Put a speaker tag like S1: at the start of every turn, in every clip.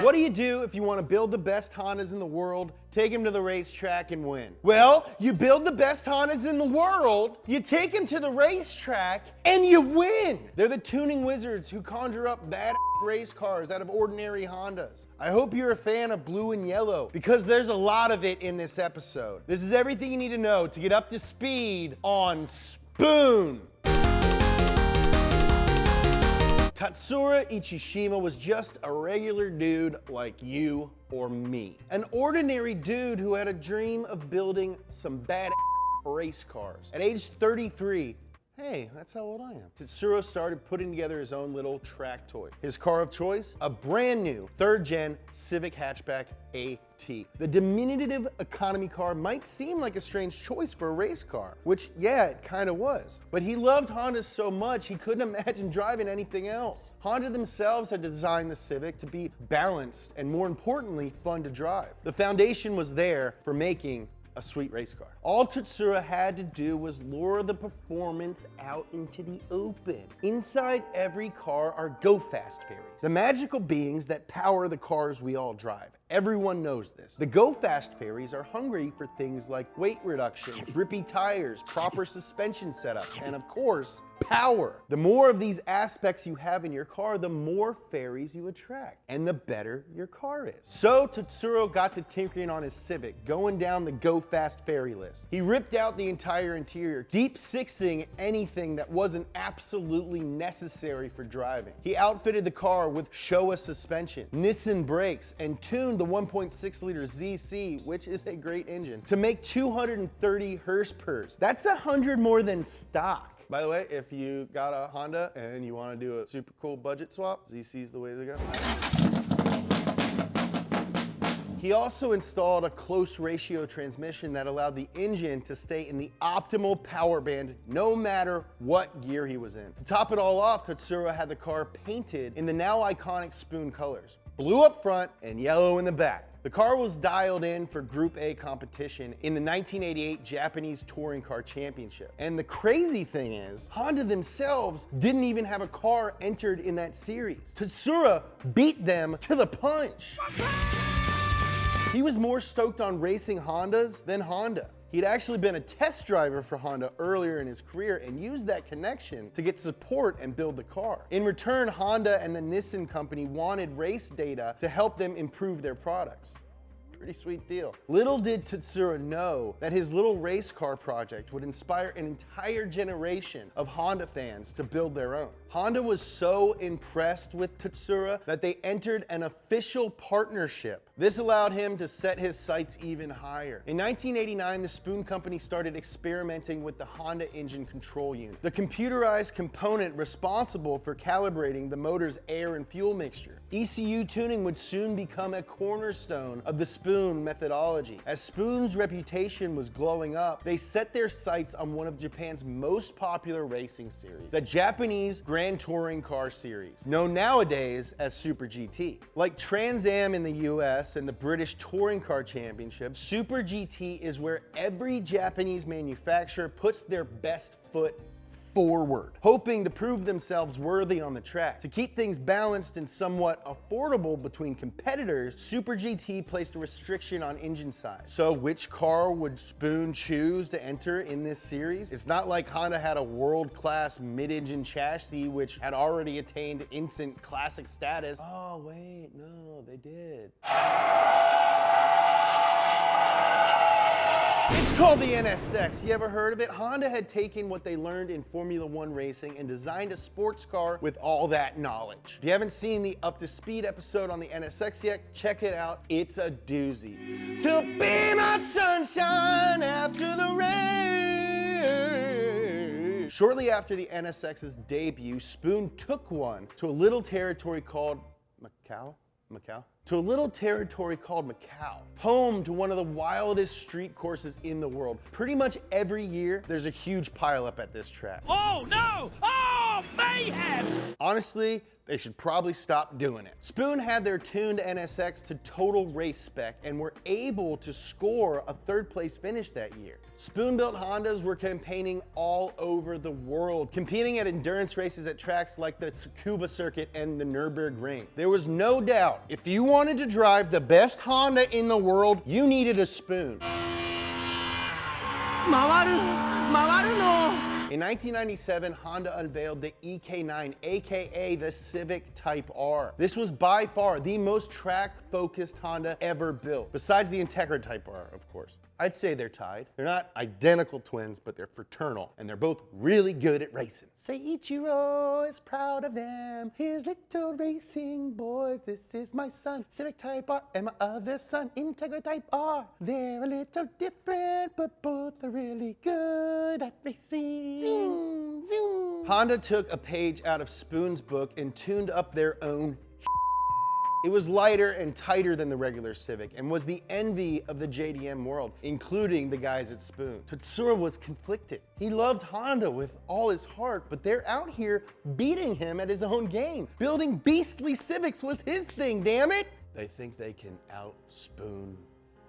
S1: What do you do if you want to build the best Hondas in the world, take them to the racetrack and win? Well, you build the best Hondas in the world, you take them to the racetrack, and you win. They're the tuning wizards who conjure up bad race cars out of ordinary Hondas. I hope you're a fan of blue and yellow because there's a lot of it in this episode. This is everything you need to know to get up to speed on Spoon. Tatsuru Ichishima was just a regular dude like you or me. An ordinary dude who had a dream of building some bad race cars. At age 33, hey, that's how old I am, Tatsuru started putting together his own little track toy. His car of choice, a brand new 3rd gen Civic hatchback AT. The diminutive economy car might seem like a strange choice for a race car, which yeah, it kind of was. But he loved Hondas so much he couldn't imagine driving anything else. Honda themselves had designed the Civic to be balanced and, more importantly, fun to drive. The foundation was there for making a sweet race car. All Tatsuru had to do was lure the performance out into the open. Inside every car are go-fast fairies, the magical beings that power the cars we all drive. Everyone knows this. The go-fast fairies are hungry for things like weight reduction, grippy tires, proper suspension setups, and of course, power. The more of these aspects you have in your car, the more fairies you attract, and the better your car is. So Tatsuru got to tinkering on his Civic, going down the go-fast fairy list. He ripped out the entire interior, deep sixing anything that wasn't absolutely necessary for driving. He outfitted the car with Showa suspension, Nissan brakes, and tuned the 1.6 liter ZC, which is a great engine, to make 230 horsepower. That's 100 more than stock. By the way, if you got a Honda and you want to do a super cool budget swap, ZC is the way to go. He also installed a close ratio transmission that allowed the engine to stay in the optimal power band no matter what gear he was in. To top it all off, Tatsuru had the car painted in the now iconic Spoon colors, blue up front and yellow in the back. The car was dialed in for Group A competition in the 1988 Japanese Touring Car Championship. And the crazy thing is, Honda themselves didn't even have a car entered in that series. Tatsuru beat them to the punch. He was more stoked on racing Hondas than Honda. He'd actually been a test driver for Honda earlier in his career and used that connection to get support and build the car. In return, Honda and the Nissan company wanted race data to help them improve their products. Pretty sweet deal. Little did Tatsuru know that his little race car project would inspire an entire generation of Honda fans to build their own. Honda was so impressed with Tatsuru that they entered an official partnership. This allowed him to set his sights even higher. In 1989, the Spoon Company started experimenting with the Honda engine control unit, the computerized component responsible for calibrating the motor's air and fuel mixture. ECU tuning would soon become a cornerstone of the Spoon methodology. As Spoon's reputation was glowing up, they set their sights on one of Japan's most popular racing series, the Japanese Grand Touring Car Series, known nowadays as Super GT. Like Trans Am in the US and the British Touring Car Championship, Super GT is where every Japanese manufacturer puts their best foot forward, hoping to prove themselves worthy on the track. To keep things balanced and somewhat affordable between competitors, Super GT placed a restriction on engine size. So which car would Spoon choose to enter in this series? It's not like Honda had a world-class mid-engine chassis which had already attained instant classic status. Oh wait, no, they did. It's called the NSX. You ever heard of it? Honda had taken what they learned in Formula One racing and designed a sports car with all that knowledge. If you haven't seen the Up to Speed episode on the NSX yet, check it out. It's a doozy. To be my sunshine after the rain. Shortly after the NSX's debut, Spoon took one to a little territory called MACAU? To a little territory called MACAU, home to one of the wildest street courses in the world. Pretty much every year, there's a huge pileup at this track.
S2: Oh no! Oh, mayhem!
S1: Honestly, They should probably stop doing it. Spoon had their tuned NSX to total race spec and were able to score a third place finish that year. Spoon-built Hondas were campaigning all over the world, competing at endurance races at tracks like the TSUKUBA circuit and the Nürburgring. There was no doubt, if you wanted to drive the best Honda in the world, you needed a Spoon. In 1997, Honda unveiled the EK9, aka the Civic Type R. This was by far the most track-focused Honda ever built, besides the Integra Type R, of course. I'd say they're tied. They're not identical twins, but they're fraternal, and they're both really good at racing. Seiichiro is proud of them, his little racing boys. This is my son, Civic Type R, and my other son, Integra Type R. They're a little different, but both are really good at racing. Zoom, zoom. Honda took a page out of Spoon's book and tuned up their own. It was lighter and tighter than the regular Civic and was the envy of the JDM world, including the guys at Spoon. Tatsuru was conflicted. He loved Honda with all his heart, but they're out here beating him at his own game. Building beastly Civics was his thing, damn it! They think they can out-spoon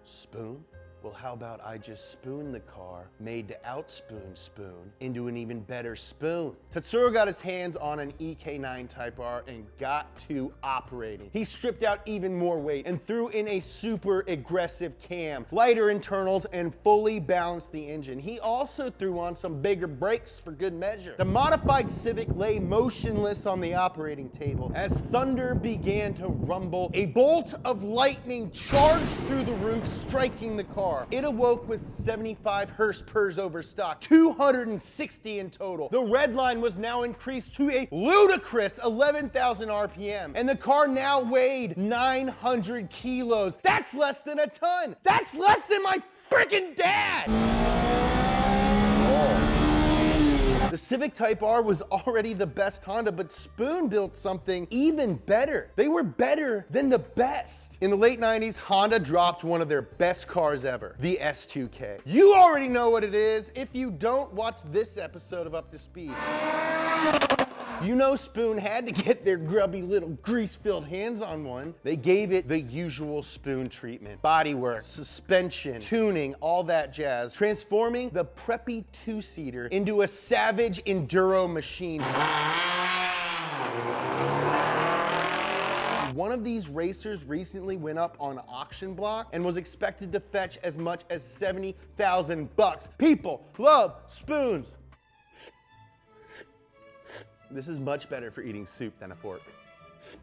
S1: Spoon? Well, how about I just spoon the car made to out-spoon Spoon into an even better spoon? Tatsuru got his hands on an EK9 Type R and got to operating. He stripped out even more weight and threw in a super aggressive cam, lighter internals, and fully balanced the engine. He also threw on some bigger brakes for good measure. The modified Civic lay motionless on the operating table as thunder began to rumble. A bolt of lightning charged through the roof, striking the car. It awoke with 75 horsepower over stock, 260 in total. The red line was now increased to a ludicrous 11,000 RPM, and the car now weighed 900 kilos. That's less than a ton. That's less than my freaking dad. The Civic Type R was already the best Honda, but Spoon built something even better. They were better than the best. In the late 90s, Honda dropped one of their best cars ever, the S2K. You already know what it is. If you don't, watch this episode of Up to Speed. You know Spoon had to get their grubby little grease-filled hands on one. They gave it the usual Spoon treatment. Bodywork, suspension, tuning, all that jazz. Transforming the preppy two-seater into a savage enduro machine. One of these racers recently went up on auction block and was expected to fetch as much as $70,000. People love Spoons. This is much better for eating soup than a fork.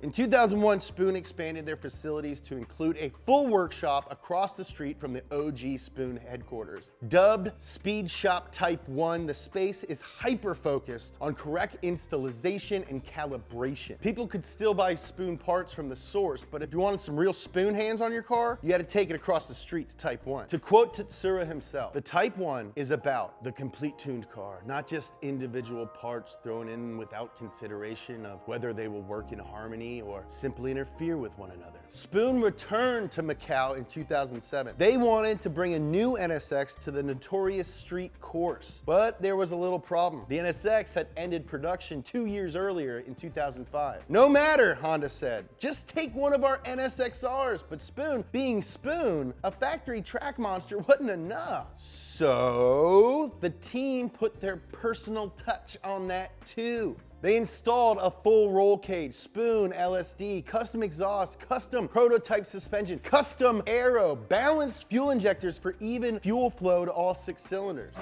S1: In 2001, Spoon expanded their facilities to include a full workshop across the street from the OG Spoon headquarters. Dubbed Speed Shop Type 1, the space is hyper-focused on correct installation and calibration. People could still buy Spoon parts from the source, but if you wanted some real Spoon hands on your car, you had to take it across the street to Type 1. To quote Tatsuru himself, the Type 1 is about the complete tuned car, not just individual parts thrown in without consideration of whether they will work in harmony or simply interfere with one another. Spoon returned to MACAU in 2007. They wanted to bring a new NSX to the notorious street course, but there was a little problem. The NSX had ended production 2 years earlier in 2005. No matter, Honda said, just take one of our NSXRs, but Spoon, being Spoon, a factory track monster wasn't enough. So the team put their personal touch on that too. They installed a full roll cage, Spoon LSD, custom exhaust, custom prototype suspension, custom aero, balanced fuel injectors for even fuel flow to all 6 cylinders.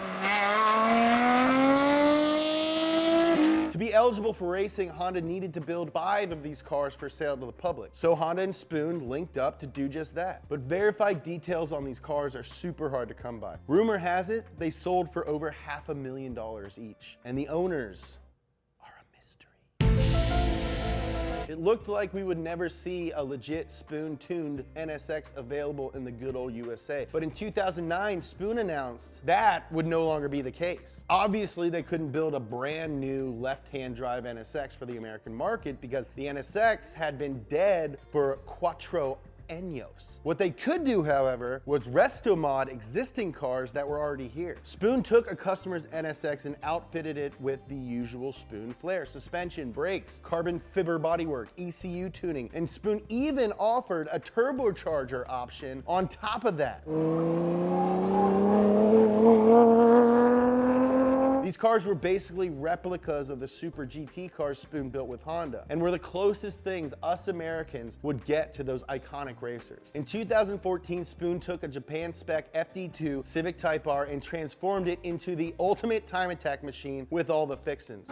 S1: To be eligible for racing, Honda needed to build 5 of these cars for sale to the public. So Honda and Spoon linked up to do just that. But verified details on these cars are super hard to come by. Rumor has it, they sold for over $500,000 each. And the owners, it looked like we would never see a legit Spoon-tuned NSX available in the good old USA. But in 2009, Spoon announced that would no longer be the case. Obviously, they couldn't build a brand new left-hand drive NSX for the American market because the NSX had been dead for 4 años. What they could do, however, was resto-mod existing cars that were already here. Spoon took a customer's NSX and outfitted it with the usual Spoon flair, suspension, brakes, carbon fiber bodywork, ECU tuning, and Spoon even offered a turbocharger option on top of that. These cars were basically replicas of the Super GT cars Spoon built with Honda, and were the closest things us Americans would get to those iconic racers. In 2014, Spoon took a Japan spec FD2 Civic Type R and transformed it into the ultimate time attack machine with all the fixins.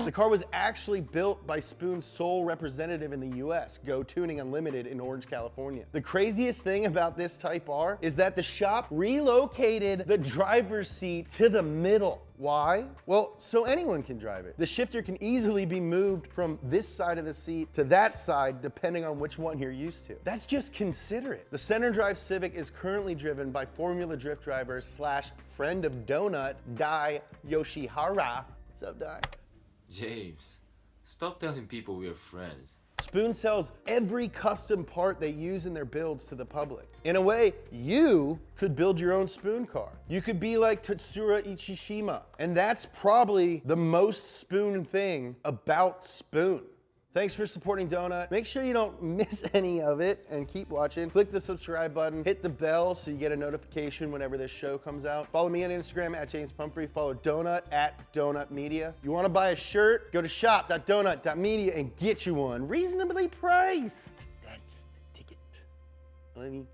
S1: The car was actually built by Spoon's sole representative in the US, Go Tuning Unlimited in Orange, California. The craziest thing about this Type R is that the shop relocated the driver's seat to the middle. Why? Well, so anyone can drive it. The shifter can easily be moved from this side of the seat to that side, depending on which one you're used to. That's just considerate. The center drive Civic is currently driven by Formula Drift driver / friend of Donut, Dai Yoshihara. What's up, Dai?
S2: James, stop telling people we're friends.
S1: Spoon sells every custom part they use in their builds to the public. In a way, you could build your own Spoon car. You could be like Tatsuru Ichishima, and that's probably the most Spoon thing about Spoon. Thanks for supporting Donut. Make sure you don't miss any of it and keep watching. Click the subscribe button, hit the bell so you get a notification whenever this show comes out. Follow me on Instagram at James Pumphrey. Follow Donut at Donut Media. You wanna buy a shirt? Go to shop.donut.media and get you one. Reasonably priced. That's the ticket. Love you.